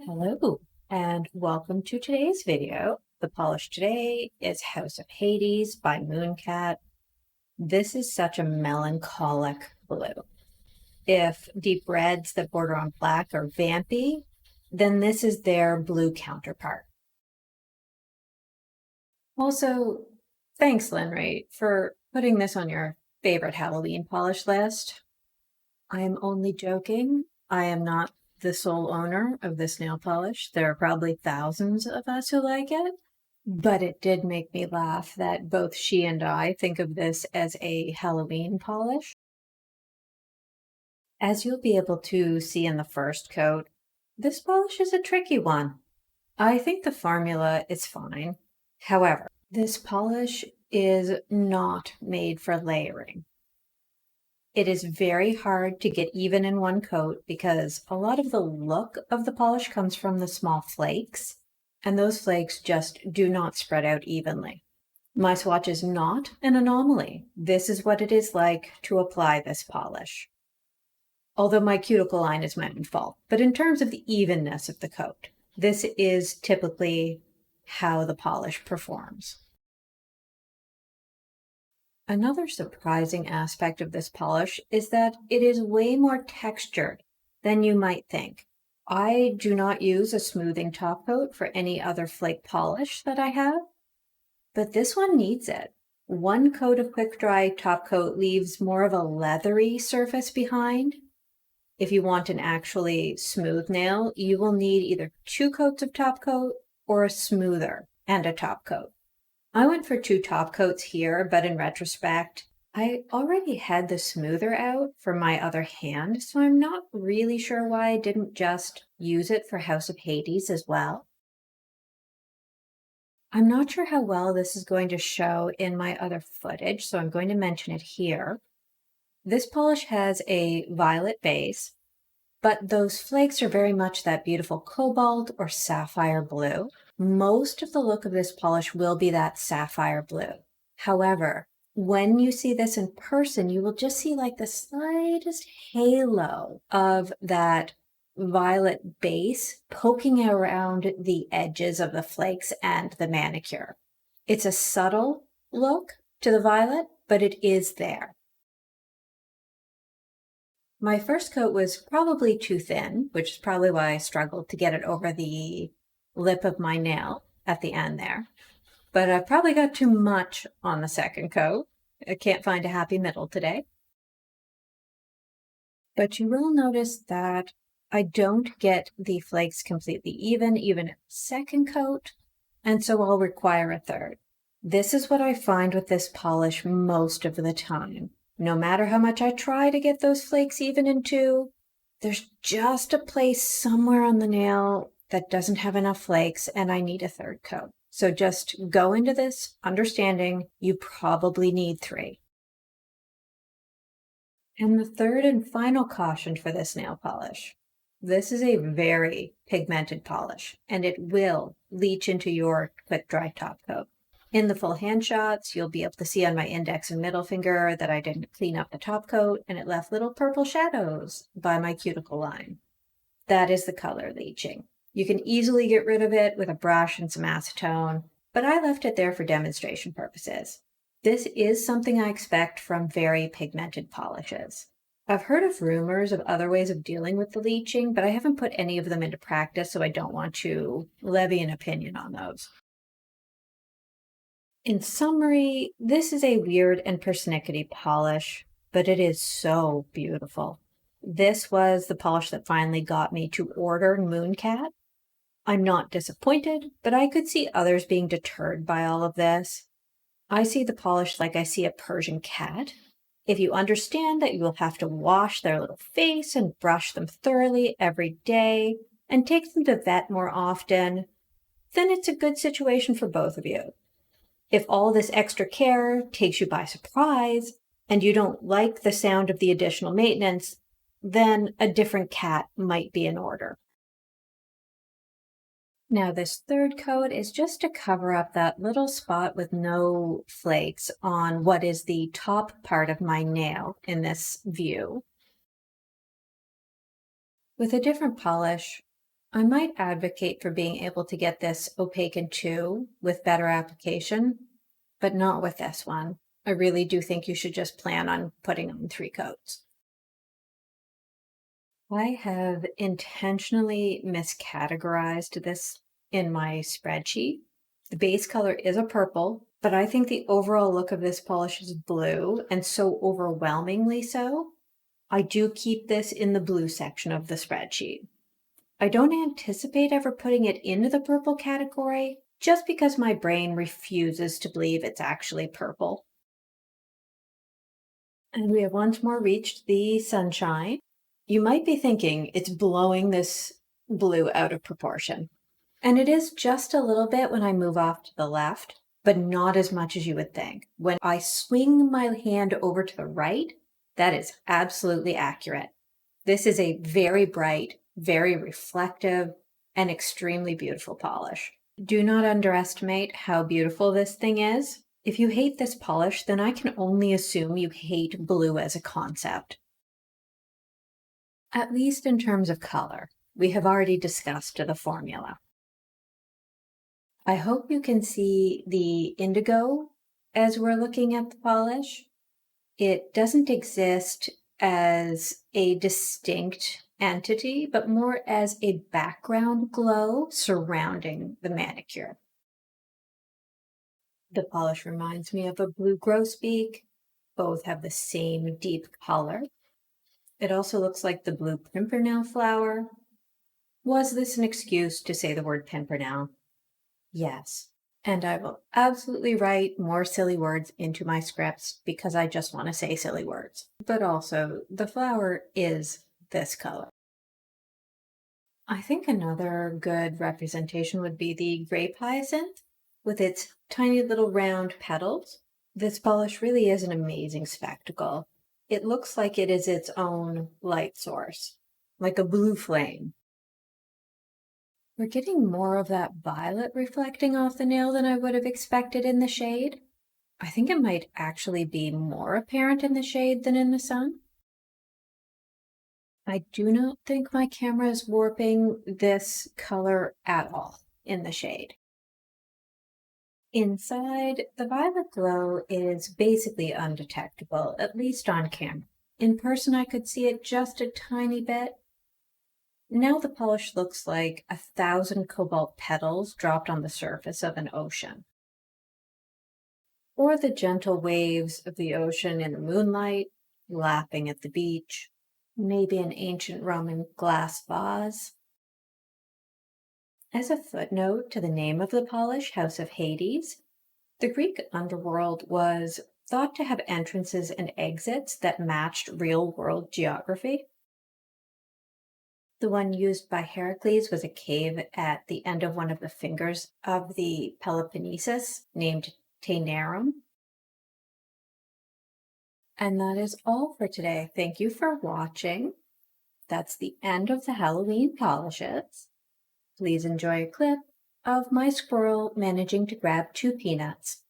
Hello, and welcome to today's video. The polish today is House of Hades by Mooncat. This is such a melancholic blue. If deep reds that border on black are vampy, then this is their blue counterpart. Also, thanks, Linray, for putting this on your favorite Halloween polish list. I am only joking. I am not the sole owner of this nail polish. There are probably thousands of us who like it, but it did make me laugh that both she and I think of this as a Halloween polish. As you'll be able to see in the first coat, this polish is a tricky one. I think the formula is fine. However, this polish is not made for layering. It is very hard to get even in one coat because a lot of the look of the polish comes from the small flakes, and those flakes just do not spread out evenly. My swatch is not an anomaly. This is what it is like to apply this polish. Although my cuticle line is my own fault, but in terms of the evenness of the coat, this is typically how the polish performs. Another surprising aspect of this polish is that it is way more textured than you might think. I do not use a smoothing top coat for any other flake polish that I have, but this one needs it. One coat of quick dry top coat leaves more of a leathery surface behind. If you want an actually smooth nail, you will need either 2 coats of top coat or a smoother and a top coat. I went for 2 top coats here, but in retrospect, I already had the smoother out for my other hand, so I'm not really sure why I didn't just use it for House of Hades as well. I'm not sure how well this is going to show in my other footage, so I'm going to mention it here. This polish has a violet base, but those flakes are very much that beautiful cobalt or sapphire blue. Most of the look of this polish will be that sapphire blue. However, when you see this in person, you will just see like the slightest halo of that violet base poking around the edges of the flakes and the manicure. It's a subtle look to the violet, but it is there. My first coat was probably too thin, which is probably why I struggled to get it over the lip of my nail at the end there. But I probably got too much on the second coat. I can't find a happy middle today. But you will notice that I don't get the flakes completely even at the second coat, and so I'll require a third. This is what I find with this polish most of the time. No matter how much I try to get those flakes even in 2, there's just a place somewhere on the nail that doesn't have enough flakes, and I need a third coat. So just go into this understanding you probably need 3. And the third and final caution for this nail polish. This is a very pigmented polish, and it will leach into your quick dry top coat. In the full hand shots, you'll be able to see on my index and middle finger that I didn't clean up the top coat, and it left little purple shadows by my cuticle line. That is the color leaching. You can easily get rid of it with a brush and some acetone, but I left it there for demonstration purposes. This is something I expect from very pigmented polishes. I've heard of rumors of other ways of dealing with the leaching, but I haven't put any of them into practice, so I don't want to levy an opinion on those. In summary, this is a weird and persnickety polish, but it is so beautiful. This was the polish that finally got me to order Mooncat. I'm not disappointed, but I could see others being deterred by all of this. I see the polish like I see a Persian cat. If you understand that you will have to wash their little face and brush them thoroughly every day and take them to vet more often, then it's a good situation for both of you. If all this extra care takes you by surprise and you don't like the sound of the additional maintenance, then a different cat might be in order. Now this third coat is just to cover up that little spot with no flakes on what is the top part of my nail in this view. With a different polish, I might advocate for being able to get this opaque in 2 with better application, but not with this one. I really do think you should just plan on putting on 3 coats. I have intentionally miscategorized this in my spreadsheet. The base color is a purple, but I think the overall look of this polish is blue, and so overwhelmingly so. I do keep this in the blue section of the spreadsheet. I don't anticipate ever putting it into the purple category, just because my brain refuses to believe it's actually purple. And we have once more reached the sunshine. You might be thinking it's blowing this blue out of proportion. And it is just a little bit when I move off to the left, but not as much as you would think. When I swing my hand over to the right, that is absolutely accurate. This is a very bright, very reflective, and extremely beautiful polish. Do not underestimate how beautiful this thing is. If you hate this polish, then I can only assume you hate blue as a concept. At least in terms of color. We have already discussed the formula. I hope you can see the indigo as we're looking at the polish. It doesn't exist as a distinct entity, but more as a background glow surrounding the manicure. The polish reminds me of a blue grosbeak. Both have the same deep color. It also looks like the blue pimpernel flower. Was this an excuse to say the word pimpernel? Yes. And I will absolutely write more silly words into my scripts because I just want to say silly words. But also, the flower is this color. I think another good representation would be the grape hyacinth with its tiny little round petals. This polish really is an amazing spectacle. It looks like it is its own light source, like a blue flame. We're getting more of that violet reflecting off the nail than I would have expected in the shade. I think it might actually be more apparent in the shade than in the sun. I do not think my camera is warping this color at all in the shade. Inside, the violet glow is basically undetectable, at least on camera. In person, I could see it just a tiny bit. Now the polish looks like 1,000 cobalt petals dropped on the surface of an ocean. Or the gentle waves of the ocean in the moonlight, lapping at the beach. Maybe an ancient Roman glass vase. As a footnote to the name of the polish, House of Hades, the Greek underworld was thought to have entrances and exits that matched real-world geography. The one used by Heracles was a cave at the end of one of the fingers of the Peloponnesus named Taenarum. And that is all for today. Thank you for watching. That's the end of the Halloween polishes. Please enjoy a clip of my squirrel managing to grab 2 peanuts.